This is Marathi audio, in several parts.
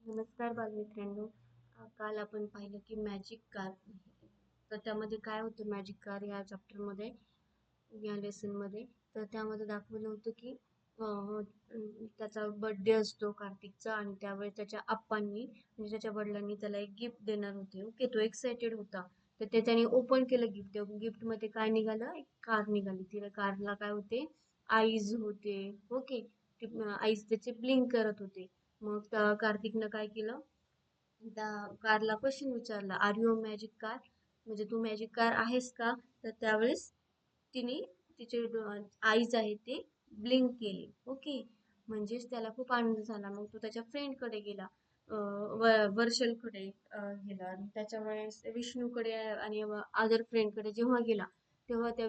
नमस्कार बालमित्रांनो. काल आपण पाहिलं की मॅजिक कार. तर त्यामध्ये काय होतं मॅजिक कार या चॅप्टरमध्ये, या लेसनमध्ये. तर त्यामध्ये दाखवलं होतं की त्याचा बर्थडे असतो कार्तिकचा आणि त्यावेळेस त्याच्या आप्पांनी म्हणजे त्याच्या वडिलांनी त्याला एक गिफ्ट देणार होते. ओके, तो एक्साइटेड होता. तर ते त्याने ओपन केलं गिफ्ट. गिफ्टमध्ये काय निघालं? एक कार निघाली. तिला कारला काय होते? आईज होते. ओके, आईज त्याचे ब्लिंक करत होते. मग कार्तिकनं काय केलं? त्या कारला क्वेश्चन विचारला, आर यू मॅजिक कार? म्हणजे तू मॅजिक कार आहेस का? तर त्यावेळेस तिने तिचे आईज आहेत ते ब्लिंक केले. ओके, म्हणजेच त्याला खूप आनंद झाला. मग तो त्याच्या फ्रेंडकडे गेला, वर्षलकडे गेला आणि त्याच्यामुळे विष्णूकडे आणि अदर फ्रेंडकडे जेव्हा गेला तेव्हा त्या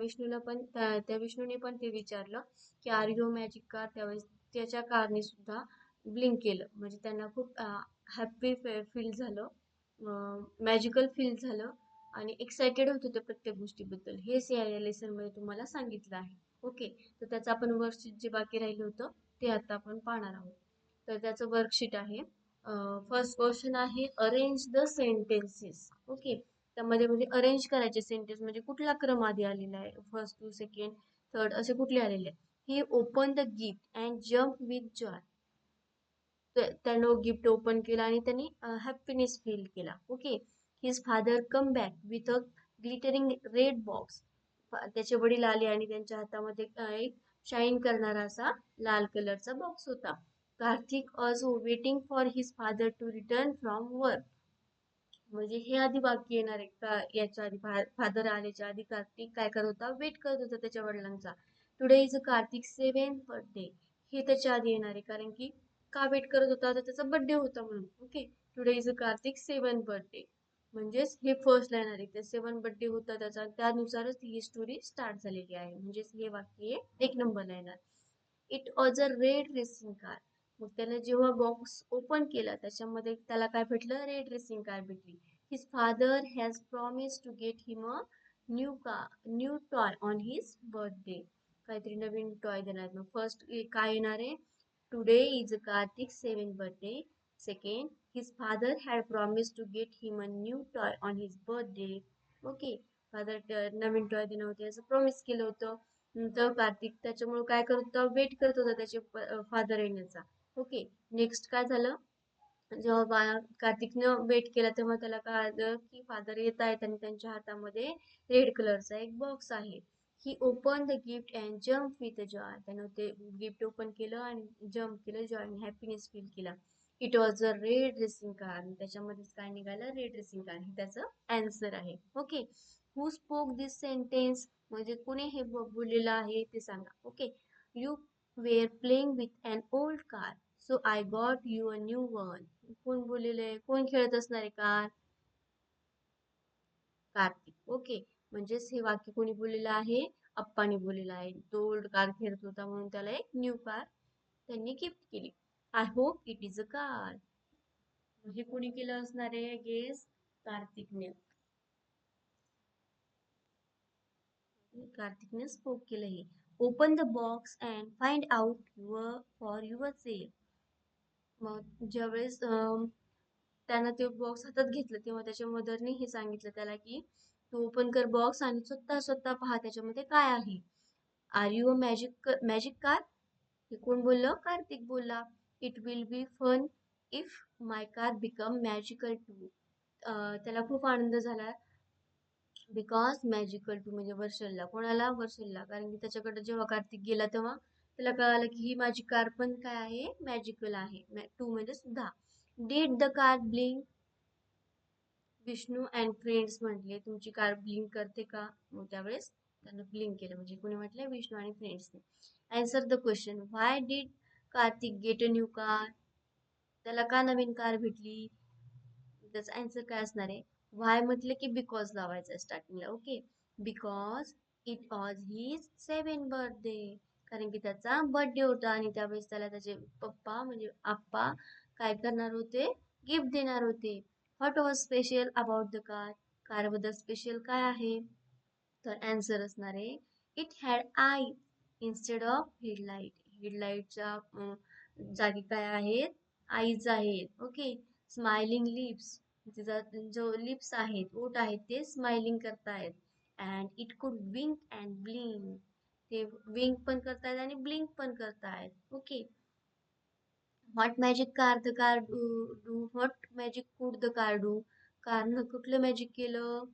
विष्णूने पण ते विचारलं की आर यू मॅजिक कार. त्यावेळेस त्याच्या कारने सुद्धा ब्लिंक केलं. म्हणजे त्यांना खूप हॅप्पी फील झालं, मॅजिकल फील झालं आणि एक्साइटेड होत होते प्रत्येक गोष्टीबद्दल. हेच या लेसनमध्ये तुम्हाला सांगितलं आहे. ओके, तर त्याचं आपण वर्कशीट जे बाकी राहिलं होतं ते आता आपण पाहणार आहोत. तर त्याचं वर्कशीट आहे. फर्स्ट क्वेश्चन आहे, अरेंज द सेंटेन्सेस. ओके, त्यामध्ये म्हणजे अरेंज करायचे सेंटेन्स, म्हणजे कुठला क्रम आधी आलेला आहे, फर्स्ट टू सेकंड थर्ड असे कुठले आलेले आहे. He open the gift and jump with joy. त्यानं गिफ्ट ओपन केला आणि त्यांनी हॅपीनेस फील केला. Okay, his father come back with a glittering red box. त्याचे वडील आले आणि त्यांच्या हातामध्ये एक शाईन करणारा असा लाल कलरचा बॉक्स होता. Kartik was waiting for his father to return from work. म्हणजे हे आधी वाक्य येणार आहे का? याच्या आधी फादर आल्याच्या आधी कार्तिक काय करत होता? वेट करत होता त्याच्या वडिलांचा. Today is a Kartik 7th birthday. हे त्याच्या आधी येणार आहे, कारण की का वेट करत होता? तर त्याचा बर्थडे होता म्हणून. Okay, today is a Kartik 7th birthday, म्हणजेच हे फर्स्ट ला येणार आहे. त्या 7 बर्थडे होता त्याचा, त्यानुसारच ही स्टोरी स्टार्ट झालेली आहे. म्हणजेच हे वाक्य एक नंबरला येणार. It was a red racing car. मग त्याने जेव्हा बॉक्स ओपन केला त्याच्यामध्ये त्याला काय भेटलं? रेड रेसिंग कार भेटली. His father has promise to get him a new toy on his birthday. काहीतरी नवीन टॉय देणार. मग फर्स्ट काय येणार आहे? Today is Kartik 7th birthday. Second, his father had promise to get him a new toy on his birthday. Okay, father नवीन टॉय देणार होते असं प्रॉमिस केलं होतं. तर कार्तिक त्याच्यामुळे काय करत होता? वेट करत होता त्याचे फादर येण्याचा. ओके, नेक्स्ट काय झालं? जेव्हा कार्तिकनं वेट केला तेव्हा त्याला कळालं की फादर येत आहेत आणि त्यांच्या हातामध्ये रेड कलरचा एक बॉक्स आहे. He open the gift and jump with joy. त्यानं ते गिफ्ट ओपन केलं आणि जम्प केलं, जॉय आणि हॅपीनेस फील केला. It was a red racing car. त्याच्यामध्येच काय निघालं? Red racing car. हे त्याचं आन्सर आहे. Okay, who spoke this sentence? म्हणजे कुणी हे बोललेलं आहे ते सांगा. Okay, you were playing with an old car so I got you a new one. कोण बोललेलं आहे? कोण खेळत असणार आहे कार? कार्तिक. ओके, म्हणजेच हे वाक्य कोणी बोललेलं आहे? अप्पानी बोललेलं आहे. तो ओल्ड कार खेळत होता म्हणून त्याला एक न्यू कार त्यांनी गिफ्ट केली. I hope it is a car. हे कोणी केलं असणार आहे? गेस कार्तिकने. कार्तिकने स्पोक केलं हे. Open the box and find out for your self. मग ज्यावेळेस त्यानं ते बॉक्स हातात घेतलं तेव्हा त्याच्या मदरने हे सांगितलं त्याला की तू ओपन कर बॉक्स आणि स्वतः स्वतः पहा त्याच्यामध्ये काय आहे. Are you a magic car? हे कोण बोललं? कार्तिक बोलला. It will be fun if my car become magical too. त्याला खूप आनंद झाला. बिकॉज मॅजिकल टू म्हणजे वर्षलला. कोणाला? वर्षलला. कारण की त्याच्याकडे जेव्हा कार्तिक गेला तेव्हा त्याला कळालं की ही माझी कार पण काय आहे? मॅजिकल आहे. टू म्हणजे सुद्धा. Did the car blink? Vishnu and friends म्हटले, तुमची कार ब्लिंक करते का? मग त्यावेळेस त्यानं ब्लिंक केलं. म्हणजे कोणी म्हटलं? विष्णू आणि फ्रेंड्सने. Answer the question, why did Kartik get a new car? त्याला का नवीन कार भेटली? त्याचा आन्सर काय असणार आहे? व्हाय म्हटलं की बिकॉज लावायचं आहे स्टार्टिंगला. Okay, because it was his 7th birthday. कारण की त्याचा बर्थडे होता आणि त्यावेळेस त्याला त्याचे पप्पा म्हणजे आप्पा काय करणार होते? गिफ्ट देणार होते. What was special about the car? कारबद्दल स्पेशल काय आहे? तर आन्सर असणार आहे, it had eye instead of headlight. हेडलाईटच्या जागी काय आहेत? आईज आहेत. ओके. स्माइलिंग लिप्स, तिचा जो लिप्स आहेत, ओठ आहेत ते स्माइलिंग करतायत. And it could Wink and blink, ते विंक पण करतायत आणि ब्लिंक पण करतायत. Okay. What magic car the car do what magic could the car do, कारनं कुठलं मॅजिक केलं?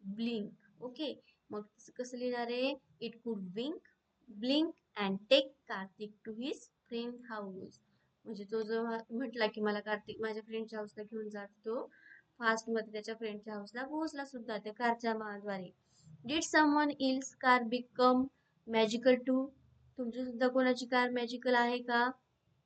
ब्लिंक. ओके. मग कसं लिहिणार आहे? It could wink, blink and take Kartik to his friend house. म्हणजे तो जो म्हटला की मला कार्तिक माझ्या फ्रेंडच्या हाऊसला घेऊन जातो, फास्ट मध्ये त्याच्या फ्रेंडच्या हाऊसला पोहोचला सुद्धा त्या कारच्या द्वारे. Did someone else car become magical too, तुमची सुद्धा कोणाची कार मॅजिकल आहे का?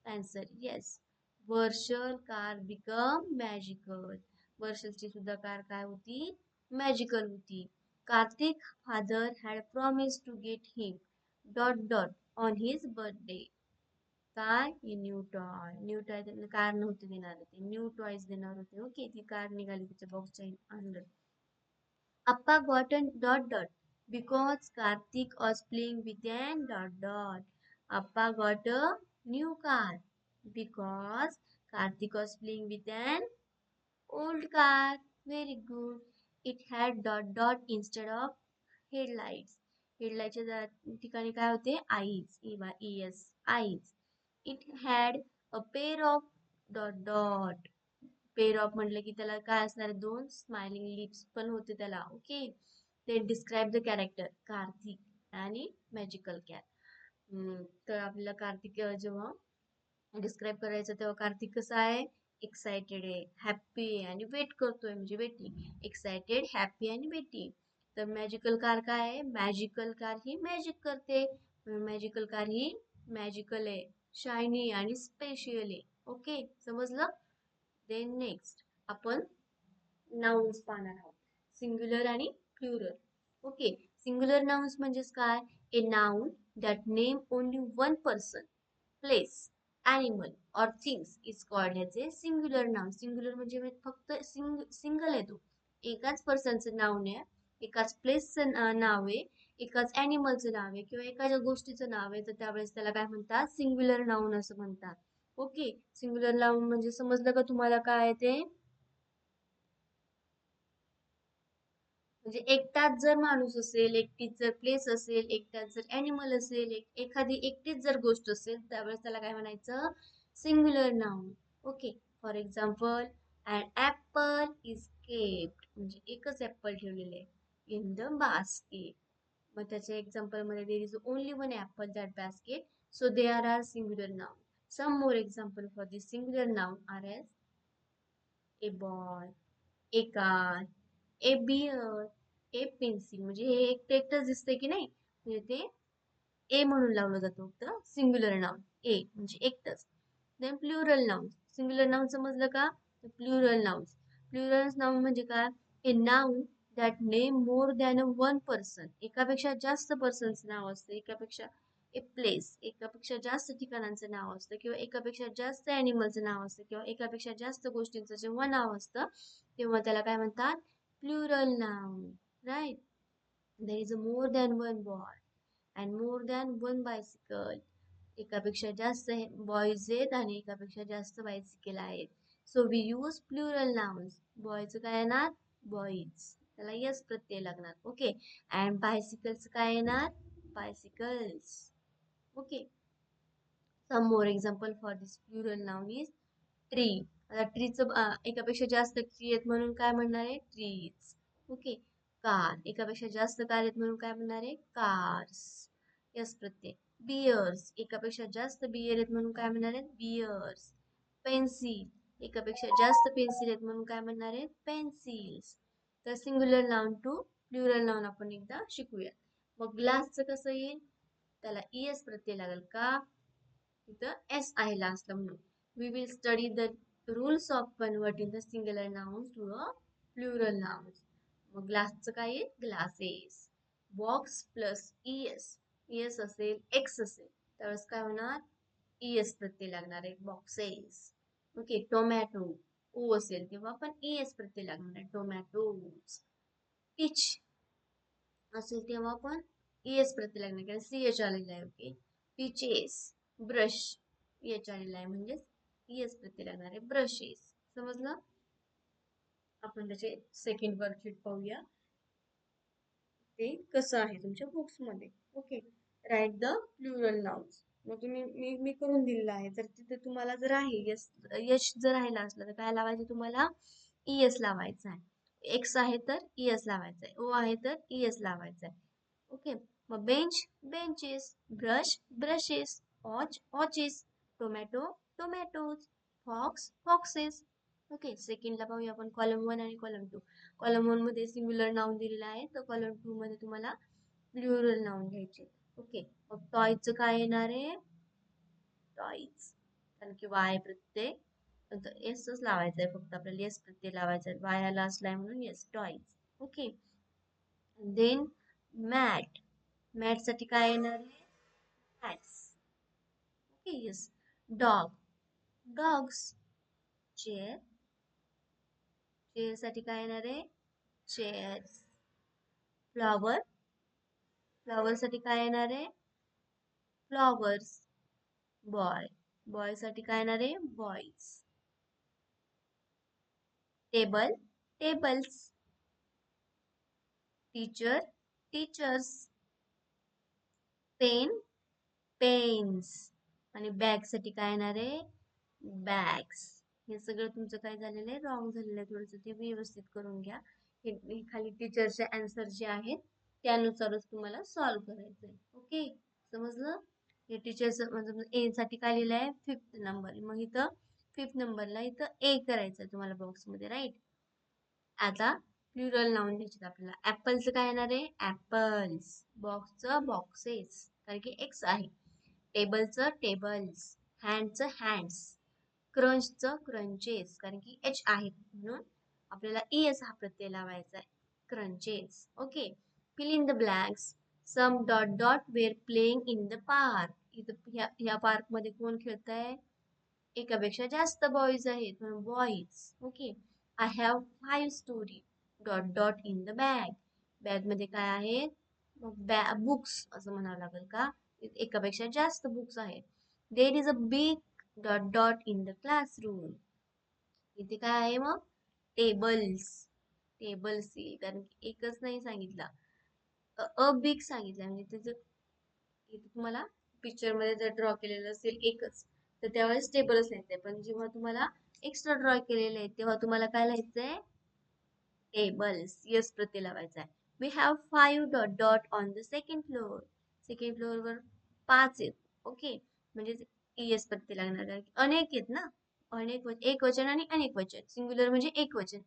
Answer yes. Varshal car become magical, वर्षलची सुद्धा कार काय होती? मॅजिकल होती. Kartik father had promise to get him dot dot on his birthday. काय? New toy. New toy car नव्हते देणार होते, न्यू टॉयज देणार होते. ओके. ती कार निघाली त्याच्या बॉक्सच्या under. Appa got a dot dot because Karthik was playing with an dot dot. Appa got a new car because Karthik was playing with an old car. Very good. It had dot dot instead of headlights. हेडलाईटच्या ठिकाणी काय होते? eyes. EYES. eyes. It had a pair of dot dot. Pair of म्हटलं की त्याला काय असणार? दोन स्माइलिंग लिप्स पण होते त्याला. ओके. ते डिस्क्राईब द कॅरेक्टर कार्तिक आणि मॅजिकल कॅट. तर आपल्याला कार्तिक जेव्हा डिस्क्राईब करायचं तेव्हा कार्तिक कसा आहे? एक्सायटेड आहे, हॅप्पी आहे आणि वेट करतोय म्हणजे वेटिंग. एक्सायटेड, हॅप्पी आणि वेटिंग. तर मॅजिकल कार काय आहे? मॅजिकल कार ही मॅजिक करते. मॅजिकल कार ही मॅजिकल आहे, शायनी आणि स्पेशल आहे. ओके. समजलं? देन नेक्स्ट आपण नाउन्स पाहणार आहोत, सिंग्युलर आणि प्लुरल. ओके. सिंग्युलर नाउन्स म्हणजेच काय? A noun that name only one person, place, animal or things is called as A singular noun. Singular म्हणजे फक्त सिंगल आहे, तो एकाच पर्सनचं नाव आहे, एकाच प्लेसचं नाव आहे, एकाच ॲनिमलचं नाव आहे किंवा एखाद्या गोष्टीचं नाव आहे, तर त्यावेळेस त्याला काय म्हणतात? सिंग्युलर नाउन असं म्हणतात. ओके. सिंग्युलर नाउन म्हणजे समजलं का तुम्हाला काय आहे ते? म्हणजे एकटाच जर माणूस असेल, एकटीच जर प्लेस असेल, एकटाच जर ॲनिमल असेल, एखादी एकटीच जर गोष्ट असेल, त्यावेळेस त्याला काय म्हणायचं? Singular noun. Okay. For example, and Apple is kept, म्हणजे एकच ॲपल ठेवलेलं आहे इन द बास्केट. मग त्याच्या एक्झाम्पल मध्ये there is only one apple that basket, so they are singular noun. Some more example for this singular noun are as a boy, a car, a bear, a pencil. म्हणजे हे एकटं दिसतंय की नाही, म्हणजे ते ए म्हणून लावलं जातं फक्त सिंग्युलर नाउन. ए म्हणजे एकटंच. Then plural noun. Singular noun समजलं का? Plural noun. प्लुरल नाउन म्हणजे काय? A noun that name more than one person, एकापेक्षा जास्त पर्सनचं नाव असतं, एकापेक्षा ए प्लेस, एकापेक्षा जास्त ठिकाणांचं नाव असतं, किंवा एकापेक्षा जास्त ॲनिमलचं नाव असतं, किंवा एकापेक्षा जास्त गोष्टींचं जेव्हा नाव असतं तेव्हा त्याला काय म्हणतात? Plural noun. Right. There is a more than one boy and more than one bicycle. एकापेक्षा जास्त बॉईज आहेत आणि एकापेक्षा जास्त बायसिकल आहेत. So we use plural nouns. बॉयचं काय येणार? बॉईज, त्याला यस प्रत्यय लागणार. ओके. अँड बायसिकलचं काय येणार? Bicycles. Okay. Some more example for this plural noun is tree. आता ट्रीचं एकापेक्षा जास्त ट्री आहेत म्हणून काय म्हणणार आहे? ट्रीज. ओके. कार, एकापेक्षा जास्त कार आहेत म्हणून काय म्हणणार आहे? कार्स. यस प्रत्यय. बियर्स, एकापेक्षा जास्त बियर आहेत म्हणून काय म्हणणार आहेत? बियर्स. पेन्सिल, एकापेक्षा जास्त पेन्सिल आहेत म्हणून काय म्हणणार आहेत? पेन्सिल्स. तर singular noun to plural noun आपण एकदा शिकूया. मग ग्लासचं कसं येईल? त्याला ES प्रत्यय लागेल का? तिथं S आहे लास्टला म्हणून. We will study the rules of converting the singular nouns to a plural nouns. मग ग्लासचं काय आहे? ग्लासेस. बॉक्स प्लस ES असेल, X असेल, त्यावेळेस काय होणार? ES प्रत्यय लागणार आहे, बॉक्सेस. ओके. टोमॅटो, O असेल तेव्हा पण ES प्रत्यय लागणार आहे, टोमॅटोज. पीच असेल तेव्हा पण ES प्रत्यय लागणार, कारण CH आलेला आहे. ओके. पीचेस. ब्रश, EH आलेला आहे म्हणजेच ES प्रत्यय लागणार आहे. ब्रशेस. समजलं? आपण त्याचे सेकंड वर्कशीट पाहूया. ते कसं आहे तुमच्या बुक्स मध्ये. Okay. Write the plural nouns. मग मी करून दिलेलं आहे. तर तिथे तुम्हाला जर आहे यश यश जर आहे लास्टला तर काय लावायचं तुम्हाला? ES लावायचं आहे. एक्स आहे तर ES लावायचं आहे. ओ आहे तर ES लावायचं आहे. ओके. मग bench benches, brush brushes, watch watches, tomato tomatoes, fox foxes. Okay. सेकंडला पाहूया आपण कॉलम 1 आणि कॉलम 2. कॉलम 1 मध्ये सिंग्युलर नाउन दिलेला आहे तर कॉलम 2 मध्ये तुम्हाला प्लुरल नाउन घ्यायचे. ओके. मग टॉयचं काय येणार आहे? टॉयज. कारण की वाय प्रत्यय एसच लावायचा आहे, फक्त आपल्याला एस प्रत्यय लावायचा आहे. वाय आला असलाय म्हणून yes toys. Okay. Then mat. Mat साठी काय येणार आहे? Mats. Okay. Yes. Dog. Dogs. Chair. Chair साठी काय येणार आहे? चेअर्स. फ्लॉवर. फ्लॉवर साठी काय येणार आहे? फ्लॉवर्स. बॉय. बॉय साठी काय येणार आहे? Boys. Table. Tables. Teacher. Teachers. Pen. Pens. आणि बॅग साठी काय येणार आहे? बॅग्स. हे सगळं तुमचं काय झालेलं आहे? रॉंग झालेलं आहे. थोडंसं ते व्यवस्थित करून घ्या. हे खाली टीचरचे आन्सर जे आहेत त्यानुसारच तुम्हाला सॉल्व्ह करायचं आहे. ओके. समजलं? हे टीचरचं म्हणजे ए साठी काय लिहिलं आहे? 5th number. मग इथं 5th नंबरला इथं ए करायचं आहे तुम्हाला बॉक्समध्ये. राईट. आता प्लुरल नाउन घ्यायचे आपल्याला. ऍपलचं काय येणार आहे? ऍपल्स. बॉक्सचं बॉक्सेस कारण की एक्स आहे. टेबलचं टेबल्स. हँडचं हँड्स. क्रंचचं क्रंचेस कारण की एच आहे म्हणून आपल्याला ES हा प्रत्यय लावायचा आहे. Crunches. Okay. Fill in the blanks. Some dot dot were playing in the park. इथं ह्या पार्क मध्ये कोण खेळत आहे? एकापेक्षा जास्त बॉईज आहेत म्हणून boys. Okay. I have 5 story dot dot in the bag. Bag मध्ये काय आहेत? बुक्स असं म्हणावं लागेल का? एकापेक्षा जास्त बुक्स आहेत. देर is a big dot dot in the classroom. इथे काय आहे मग? टेबल्स. टेबल्स येईल कारण की एकच नाही सांगितला, अ बिग सांगितलं म्हणजे त्याचं इथे तुम्हाला पिक्चर मध्ये जर ड्रॉ केलेलं असेल एकच तर त्यावेळेस टेबलच लिहायचंय. पण जेव्हा तुम्हाला एक्स्ट्रा ड्रॉ केलेले आहे तेव्हा तुम्हाला काय लिहायचंय? टेबल्स. यस प्रत्यय लावायचा आहे. We have 5 dot dot on the second floor. Second floor वर 5 आहेत. ओके. म्हणजे ES प्रत्यय लागणार आहे. अनेक आहेत ना. एक वचन आणि अनेक वचन. सिंग्युलर म्हणजे एक वचन,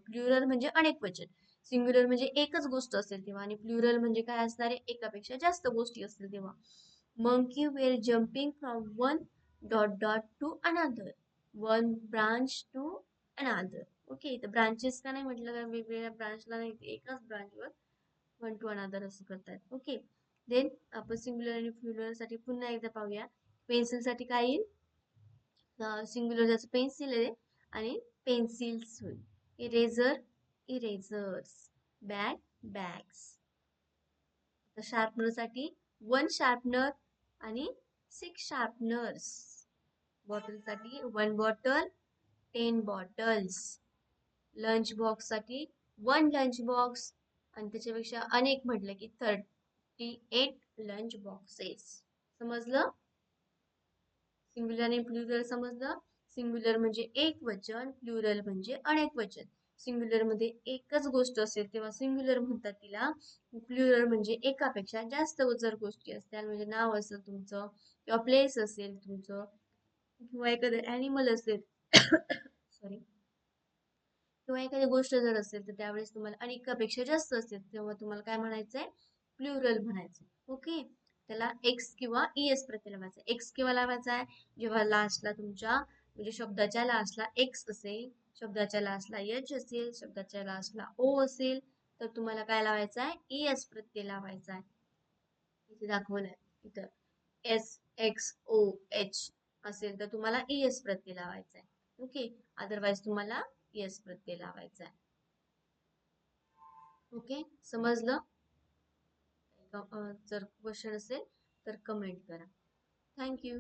प्लुरल म्हणजे अनेक वचन. सिंग्युलर म्हणजे एकच गोष्ट असेल तेव्हा आणि प्लुरल म्हणजे काय असणार आहे? एकापेक्षा जास्त गोष्टी असतील तेव्हा. Monkey were jumping from one dot dot to another. One branch to another. Okay. तर ब्रांचेस का नाही म्हटलं? कारण वेगवेगळ्या ब्रांचला नाही, एकाच ब्रांचवर वन टू अनदर असं करतात. ओके. देन आपण सिंग्युलर आणि प्लुरल साठी पुन्हा एकदा पाहूया. पेन्सिल साठी काय येईल? सिंग्युलर ज्याचं पेन्सिल आहे आणि पेन्सिल्स होईल. Eraser erasers. Bag bags. तर शार्पनर साठी 1 शार्पनर आणि 6 शार्पनर्स. बॉटल साठी 1 बॉटल 10 बॉटल्स. लंच बॉक्स साठी 1 लंच बॉक्स आणि त्याच्यापेक्षा अनेक म्हटलं की 38 लंच बॉक्सेस. समजलं? सिंग्युलर आणि प्लुरल समजलं? सिंग्युलर म्हणजे एक वचन, प्लुरल म्हणजे अनेक वचन. सिंग्युलर मध्ये एकच गोष्ट असेल तेव्हा सिंग्युलर म्हणतात तिला. प्लुरल म्हणजे एकापेक्षा जास्त जर गोष्टी असतील म्हणजे नाव असेल तुमचं किंवा प्लेस असेल तुमचं किंवा एखादं ॲनिमल असेल सॉरी, किंवा एखादी गोष्ट जर असेल तर त्यावेळेस तुम्हाला अनेकापेक्षा जास्त असेल तेव्हा तुम्हाला काय म्हणायचंय? प्लुरल म्हणायचं. ओके. त्याला एक्स किंवा ES प्रत्यय लावायचा. एक्स किंवा लावायचा आहे जेव्हा लास्टला तुमच्या म्हणजे शब्दाच्या लास्टला एक्स असेल, शब्दाच्या लास्टला एच असेल, शब्दाच्या लास्टला ओ असेल तर तुम्हाला काय लावायचं आहे? ES प्रत्यय लावायचा आहे. इथे दाखवलंय. इथं SXOH असेल तर तुम्हाला ES प्रत्यय लावायचा आहे. ओके. अदरवाइज तुम्हाला ES प्रत्यय लावायचा आहे. ओके. समजलं? जर क्वेश्चन असेल तर कमेंट करा. Thank you.